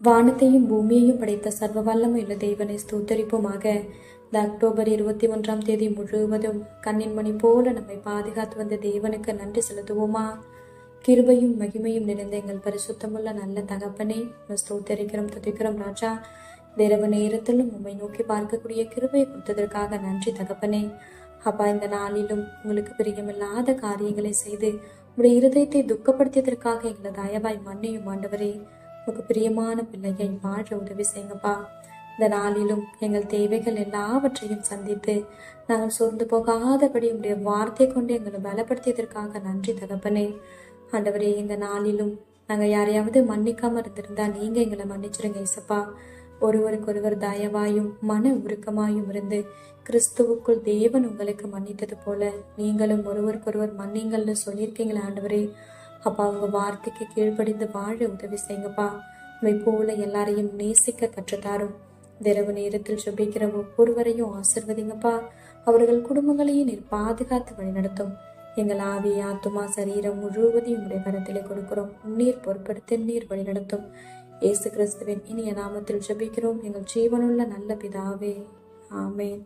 வானத்தையும் பூமியையும் படைத்த சர்வ வல்லமையுள்ள தேவனை ஸ்தோத்தரிப்போமாக. இந்த அக்டோபர் 21ஆம் தேதி முழுவதும் கண்ணின் மணி போல நம்மை பாதுகாத்து வந்த தேவனுக்கு நன்றி செலுத்துவோமா? கிருபையும் மகிமையும் நிறைந்த எங்கள் பரிசுத்தமுள்ள நல்ல தகப்பனே, ஸ்தோத்தரிக்கிறோம், துதிக்கிறோம் ராஜா. இரவு நேரத்திலும் உம்மை நோக்கி பார்க்கக்கூடிய கிருபையை கொடுத்ததற்காக நன்றி தகப்பனே. அப்பா, இந்த நாளிலும் உங்களுக்கு பிரியமில்லாத காரியங்களை செய்து உடைய இருதயத்தை துக்கப்படுத்தியதற்காக எங்களை தயவாய் மன்னியும் ஆண்டவரே. உங்களுக்கு பிரியமான பிள்ளையை வாழ உதவி செய்யுங்கப்பா. இந்த நாளிலும் எங்கள் தேவைகள் எல்லாவற்றையும் சந்தித்து நாங்கள் சோர்ந்து போகாதபடி உடைய வார்த்தை கொண்டு எங்களை பலப்படுத்தியதற்காக நன்றி தகப்பனே. ஆண்டவரே, இந்த நாளிலும் நாங்கள் யாரையாவது மன்னிக்காம இருந்திருந்தா நீங்க எங்களை மன்னிச்சிருங்க இசப்பா. ஒருவருக்கொருவர் தயவாயும் மன உருக்கமாயும் இருந்து கிறிஸ்துவுக்குள் தேவன் உங்களுக்கு மன்னித்தது போல நீங்களும் ஒருவருக்கொருவர் மன்னிங்கள்னு சொல்லியிருக்கீங்களா ஆண்டவரே. அப்பா, உங்க வார்த்தைக்கு கீழ்ப்படிந்து வாழ உதவி செய்யுங்கப்பா. உண்மை போல எல்லாரையும் நேசிக்க கற்றுத்தாரும். இரவு நேரத்தில் சுபிக்கிற ஒவ்வொருவரையும் ஆசிர்வதிங்கப்பா. அவர்கள் குடும்பங்களையும் நீர் பாதுகாத்து வழிநடத்தும். எங்கள் ஆவி, ஆத்துமா, சரீரம் முழுவதையும் உடைய கரத்திலே கொடுக்கிறோம். நீர் பொறுப்படுத்தி நீர் வழிநடத்தும். இயேசு கிறிஸ்துவின் இனிய நாமத்தில் ஜெபிக்கிறோம் எங்கள் ஜீவனுள்ள நல்ல பிதாவே, ஆமேன்.